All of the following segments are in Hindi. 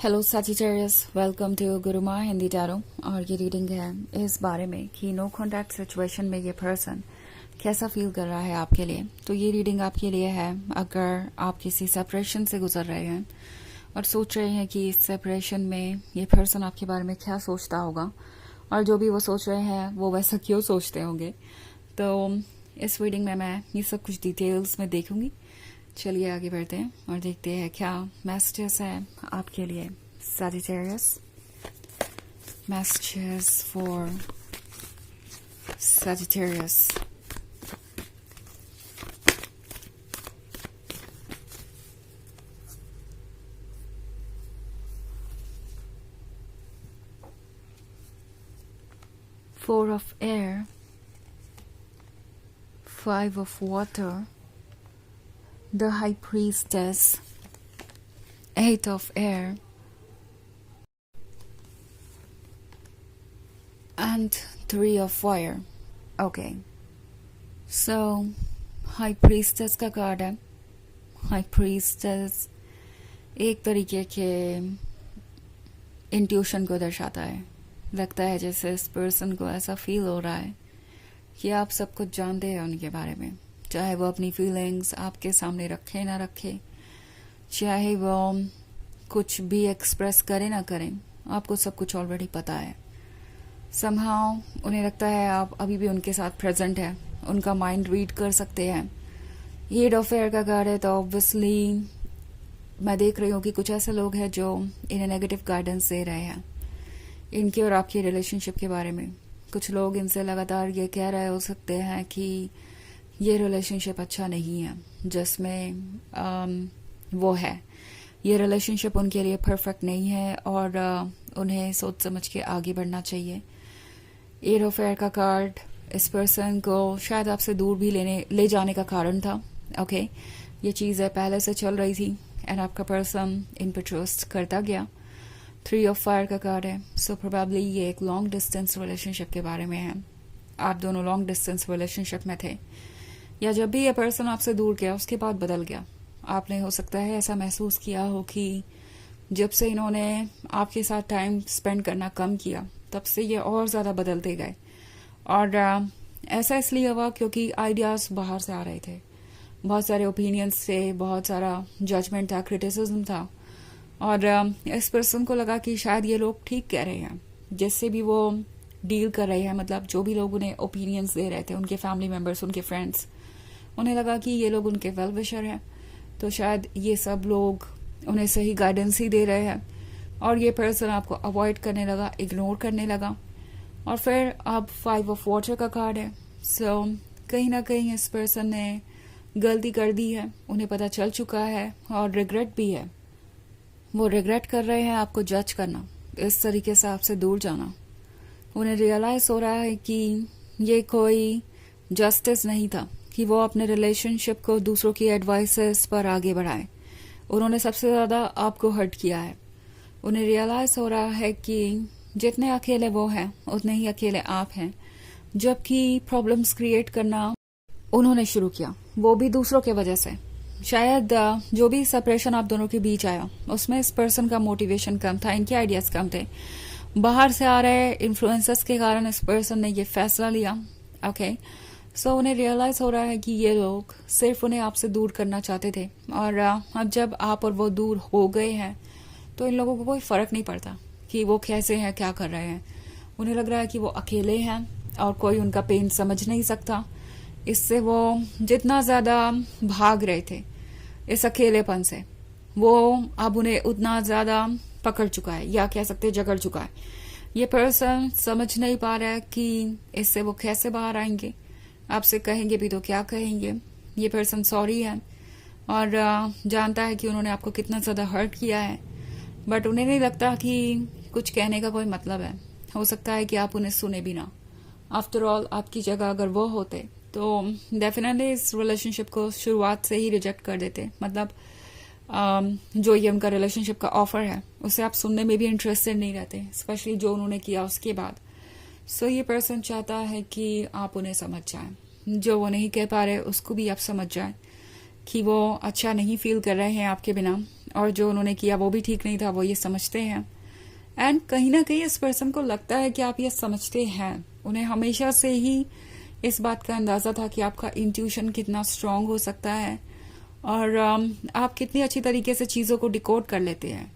Hello Sagittarius, welcome to Gurumaa Hindi tarot. और ये रीडिंग है इस बारे में कि नो कॉन्टैक्ट सिचुएशन में ये पर्सन कैसा फील कर रहा है आपके लिए। तो ये रीडिंग आपके लिए है अगर आप किसी सेपरेशन से गुजर रहे हैं और सोच रहे हैं कि इस सेपरेशन में ये पर्सन आपके बारे में क्या सोचता होगा और जो भी वो सोच रहे हैं वो वैसा क्यों सोचते होंगे। तो इस रीडिंग में मैं ये सब कुछ डिटेल्स में देखूंगी। चलिए आगे बढ़ते हैं और देखते हैं क्या मैसेजेस है आपके लिए Sagittarius. Messages for Sagittarius. Four of air, Five of water, the high priestess, Eight of air, and Three of fire. Okay, so high priestess का कार्ड है। high priestess एक तरीके के इंट्यूशन को दर्शाता है। लगता है जैसे इस पर्सन को ऐसा फील हो रहा है कि आप सब कुछ जानते हैं उनके बारे में, चाहे वो अपनी फीलिंग्स आपके सामने रखे ना रखे, चाहे वो कुछ भी एक्सप्रेस करे ना करें, आपको सब कुछ ऑलरेडी पता है। समहाउ उन्हें लगता है आप अभी भी उनके साथ प्रेजेंट है, उनका माइंड रीड कर सकते हैं। एट ऑफ एयर का कार्ड है, तो ऑब्वियसली मैं देख रही हूँ कि कुछ ऐसे लोग हैं जो इन्हें नेगेटिव गाइडेंस दे रहे हैं इनके और आपके रिलेशनशिप के बारे में। कुछ लोग इनसे लगातार ये कह रहे हो सकते हैं कि ये रिलेशनशिप अच्छा नहीं है जिसमें वो है, ये रिलेशनशिप उनके लिए परफेक्ट नहीं है और उन्हें सोच समझ के आगे बढ़ना चाहिए। एट ऑफ एयर का कार्ड इस पर्सन को शायद आपसे दूर भी ले जाने का कारण था। ओके, ये चीज़ें पहले से चल रही थी एंड आपका पर्सन इन पर ट्रस्ट करता गया। थ्री ऑफ फायर का कार्ड है, सो प्रोबेबली ये एक लॉन्ग डिस्टेंस रिलेशनशिप के बारे में है। आप दोनों लॉन्ग डिस्टेंस रिलेशनशिप में थे, या जब भी ये पर्सन आपसे दूर गया उसके बाद बदल गया। आपने हो सकता है ऐसा महसूस किया हो कि जब से इन्होंने आपके साथ टाइम स्पेंड करना कम किया तब से ये और ज़्यादा बदलते गए। और ऐसा इसलिए हुआ क्योंकि आइडियाज़ बाहर से आ रहे थे, बहुत सारे ओपिनियंस थे, बहुत सारा जजमेंट था, क्रिटिसिज्म था। और इस पर्सन को लगा कि शायद ये लोग ठीक कह रहे हैं जिससे भी वो डील कर रहे हैं, मतलब जो भी लोग उन्हें ओपिनियंस दे रहे थे, उनके फैमिली मेंबर्स, उनके फ्रेंड्स, उन्हें लगा कि ये लोग उनके वेल विशर हैं, तो शायद ये सब लोग उन्हें सही गाइडेंस ही दे रहे हैं। और ये पर्सन आपको अवॉइड करने लगा, इग्नोर करने लगा। और फिर अब फाइव ऑफ वाटर का कार्ड है, सो कहीं ना कहीं इस पर्सन ने गलती कर दी है, उन्हें पता चल चुका है और रिग्रेट भी है। वो रिग्रेट कर रहे हैं आपको जज करना, इस तरीके से आपसे दूर जाना। उन्हें रियलाइज हो रहा है कि ये कोई जस्टिस नहीं था कि वो अपने रिलेशनशिप को दूसरों की एडवाइसेस पर आगे बढ़ाए। उन्होंने सबसे ज़्यादा आपको हर्ट किया है। उन्हें रियलाइज हो रहा है कि जितने अकेले वो हैं उतने ही अकेले आप हैं, जबकि प्रॉब्लम्स क्रिएट करना उन्होंने शुरू किया, वो भी दूसरों के वजह से। शायद जो भी सेपरेशन आप दोनों के बीच आया उसमें इस पर्सन का मोटिवेशन कम था, इनके आइडियाज कम थे। बाहर से आ रहे इन्फ्लुएंसेस के कारण इस पर्सन ने ये फैसला लिया। ओके, सो उन्हें रियलाइज हो रहा है कि ये लोग सिर्फ उन्हें आपसे दूर करना चाहते थे और अब जब आप और वो दूर हो गए हैं तो इन लोगों को कोई फर्क नहीं पड़ता कि वो कैसे हैं, क्या कर रहे हैं। उन्हें लग रहा है कि वो अकेले हैं और कोई उनका पेन समझ नहीं सकता। इससे वो जितना ज़्यादा भाग रहे थे इस अकेलेपन से, वो अब उन्हें उतना ज़्यादा पकड़ चुका है, या कह सकते जकड़ चुका है। ये पर्सन समझ नहीं पा रहा है कि इससे वो कैसे बाहर आएंगे। आपसे कहेंगे भी तो क्या कहेंगे। ये पर्सन सॉरी है और जानता है कि उन्होंने आपको कितना ज़्यादा हर्ट किया है, बट उन्हें नहीं लगता कि कुछ कहने का कोई मतलब है। हो सकता है कि आप उन्हें सुने भी ना। आफ्टर ऑल आपकी जगह अगर वो होते तो डेफिनेटली इस रिलेशनशिप को शुरुआत से ही रिजेक्ट कर देते। मतलब जो ये उनका रिलेशनशिप का ऑफर है उसे आप सुनने में भी इंटरेस्टेड नहीं रहते, स्पेशली जो उन्होंने किया उसके बाद। सो ये पर्सन चाहता है कि आप उन्हें समझ जाएं, जो वो नहीं कह पा रहे उसको भी आप समझ जाएं कि वो अच्छा नहीं फील कर रहे हैं आपके बिना और जो उन्होंने किया वो भी ठीक नहीं था, वो ये समझते हैं। एंड कहीं ना कहीं इस पर्सन को लगता है कि आप ये समझते हैं। उन्हें हमेशा से ही इस बात का अंदाजा था कि आपका इंट्यूशन कितना स्ट्रांग हो सकता है और आप कितनी अच्छी तरीके से चीज़ों को डिकोड कर लेते हैं।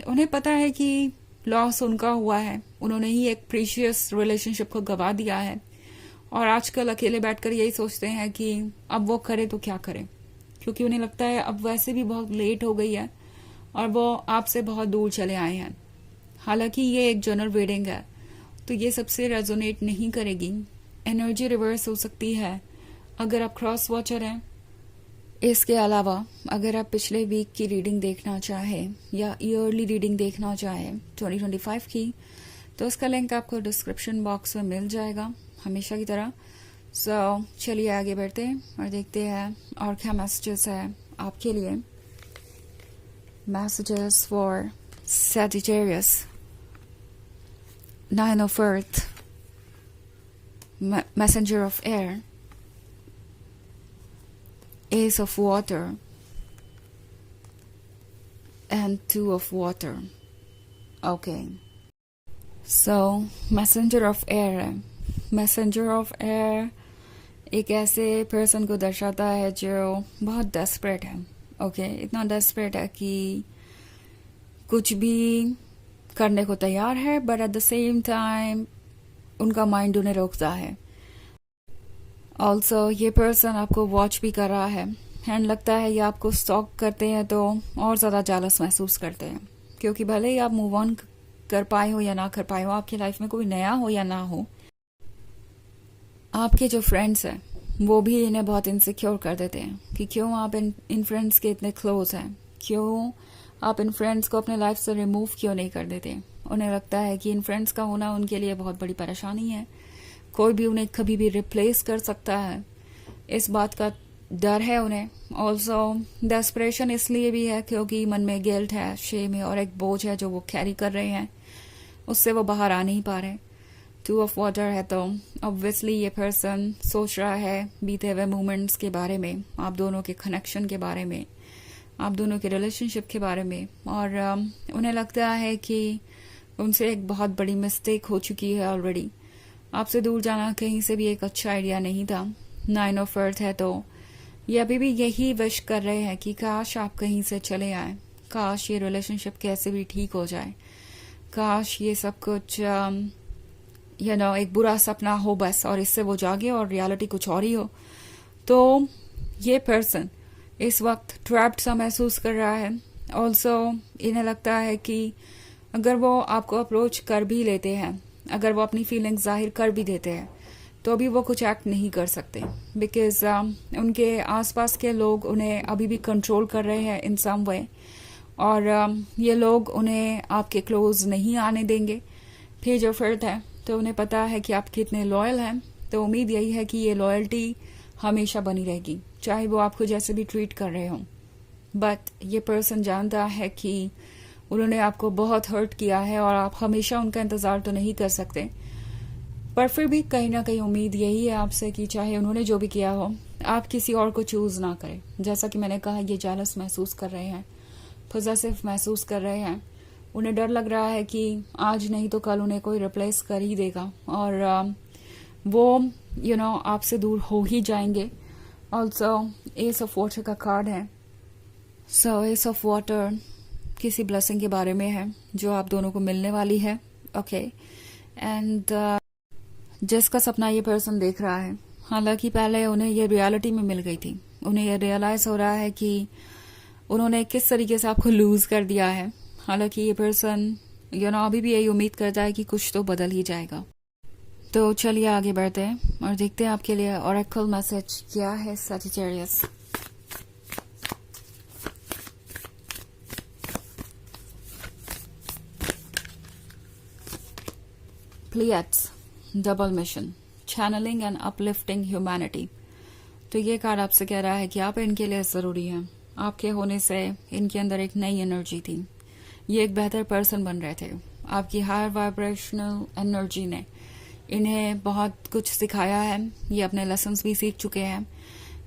उन्हें पता है कि लॉस उनका हुआ है, उन्होंने ही एक प्रीशियस रिलेशनशिप को गवा दिया है और आजकल अकेले बैठकर यही सोचते हैं कि अब वो करे तो क्या करे, क्योंकि उन्हें लगता है अब वैसे भी बहुत लेट हो गई है और वो आपसे बहुत दूर चले आए हैं। हालांकि ये एक जनरल रीडिंग है तो ये सबसे रेजोनेट नहीं करेगी। एनर्जी रिवर्स हो सकती है अगर आप क्रॉस वॉचर हैं। इसके अलावा अगर आप पिछले वीक की रीडिंग देखना चाहें या ईयरली रीडिंग देखना चाहें 2025 की, तो उसका लिंक आपको डिस्क्रिप्शन बॉक्स में मिल जाएगा हमेशा की तरह। चलिए आगे बढ़ते हैं और देखते हैं और क्या मैसेजेस है आपके लिए। Messages for Sagittarius, 9 of Earth, Messenger of Air, Ace of Water, and 2 of Water. Okay. So, Messenger of Air है। Messenger of Air एक ऐसे पर्सन को दर्शाता है जो बहुत डेस्परेट है। ओके, इतना डेस्परेट है कि कुछ भी करने को तैयार है, but at the same time उनका माइंड उन्हें रोकता है। ऑल्सो ये पर्सन आपको वॉच भी कर रहा है एंड लगता है ये आपको स्टॉक करते हैं तो और ज़्यादा जालस महसूस करते हैं, क्योंकि भले ही आप मूव ऑन कर पाए हो या ना कर पाए हो, आपकी लाइफ में कोई नया हो या ना हो, आपके जो फ्रेंड्स हैं वो भी इन्हें बहुत इनसिक्योर कर देते हैं कि क्यों आप इन फ्रेंड्स के इतने क्लोज हैं, क्यों आप इन फ्रेंड्स को अपने लाइफ से रिमूव क्यों नहीं कर देते। उन्हें लगता है कि इन फ्रेंड्स का होना उनके लिए बहुत बड़ी परेशानी है, कोई भी उन्हें कभी भी रिप्लेस कर सकता है, इस बात का डर है उन्हें। ऑल्सो डेस्परेशन इसलिए भी है क्योंकि मन में गिल्ट है, शेम है और एक बोझ है जो वो कैरी कर रहे हैं, उससे वो बाहर आ नहीं पा रहे। 2 of Water है तो ऑब्वियसली ये पर्सन सोच रहा है बीते हुए मोमेंट्स के बारे में, आप दोनों के कनेक्शन के बारे में, आप दोनों के रिलेशनशिप के बारे में, और उन्हें लगता है कि उनसे एक बहुत बड़ी मिस्टेक हो चुकी है ऑलरेडी। आपसे दूर जाना कहीं से भी एक अच्छा आइडिया नहीं था। 9 of Earth है तो ये अभी भी यही विश कर रहे हैं कि काश आप कहीं से चले आए, काश ये रिलेशनशिप कैसे भी ठीक हो जाए, काश ये सब कुछ एक बुरा सपना हो बस और इससे वो जागे और रियलिटी कुछ और ही हो। तो ये पर्सन इस वक्त ट्रैप्ड सा महसूस कर रहा है। ऑल्सो इन्हें लगता है कि अगर वो आपको अप्रोच कर भी लेते हैं, अगर वो अपनी फीलिंग्स जाहिर कर भी देते हैं, तो अभी वो कुछ एक्ट नहीं कर सकते, बिकॉज उनके आसपास के लोग उन्हें अभी भी कंट्रोल कर रहे हैं इन सम वे, और ये लोग उन्हें आपके क्लोज नहीं आने देंगे। पेज ऑफ अर्थ है तो उन्हें पता है कि आप कितने लॉयल हैं, तो उम्मीद यही है कि ये लॉयल्टी हमेशा बनी रहेगी, चाहे वो आपको जैसे भी ट्रीट कर रहे हों। बट ये पर्सन जानता है कि उन्होंने आपको बहुत हर्ट किया है और आप हमेशा उनका इंतज़ार तो नहीं कर सकते, पर फिर भी कहीं ना कहीं उम्मीद यही है आपसे कि चाहे उन्होंने जो भी किया हो, आप किसी और को चूज़ ना करें। जैसा कि मैंने कहा, ये जालस महसूस कर रहे हैं, पोजेसिव महसूस कर रहे हैं, उन्हें डर लग रहा है कि आज नहीं तो कल उन्हें कोई रिप्लेस कर ही देगा और वो आपसे दूर हो ही जाएंगे। ऑल्सो एस ऑफ वाटर का कार्ड है। सो एस ऑफ वाटर किसी ब्लेसिंग के बारे में है जो आप दोनों को मिलने वाली है। ओके, एंड जिसका सपना ये पर्सन देख रहा है, हालांकि पहले उन्हें ये रियलिटी में मिल गई थी, उन्हें ये रियलाइज हो रहा है कि उन्होंने किस तरीके से आपको लूज कर दिया है। हालांकि ये पर्सन अभी भी यही उम्मीद करता है कि कुछ तो बदल ही जाएगा। तो चलिए आगे बढ़ते हैं और देखते हैं आपके लिए ऑरेकल मैसेज क्या है Sagittarius. Pleiades, double mission, channelling and uplifting humanity. तो ये कार्ड आपसे कह रहा है कि आप इनके लिए ज़रूरी हैं, आपके होने से इनके अंदर एक नई एनर्जी थी, ये एक बेहतर पर्सन बन रहे थे। आपकी हायर वाइब्रेशनल एनर्जी ने इन्हें बहुत कुछ सिखाया है, ये अपने लेसन्स भी सीख चुके हैं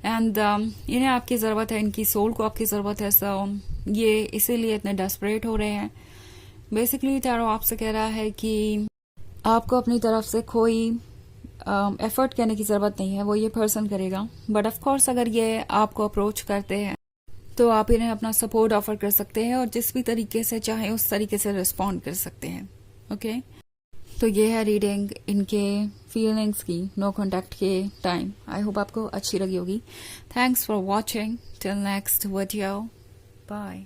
एंड इन्हें आपकी ज़रूरत है, इनकी सोल को आपकी ज़रूरत है, सो ये इसीलिए इतने डेस्परेट हो रहे हैं। बेसिकली टैरो आपसे कह रहा है कि आपको अपनी तरफ से कोई एफर्ट करने की ज़रूरत नहीं है, वो ये पर्सन करेगा। बट ऑफ कोर्स अगर ये आपको अप्रोच करते हैं तो आप इन्हें अपना सपोर्ट ऑफर कर सकते हैं और जिस भी तरीके से चाहे उस तरीके से रिस्पॉन्ड कर सकते हैं। ओके तो ये है रीडिंग इनके फीलिंग्स की नो कॉन्टैक्ट के टाइम। आई होप आपको अच्छी लगी होगी। Thanks for watching. Till next video, bye.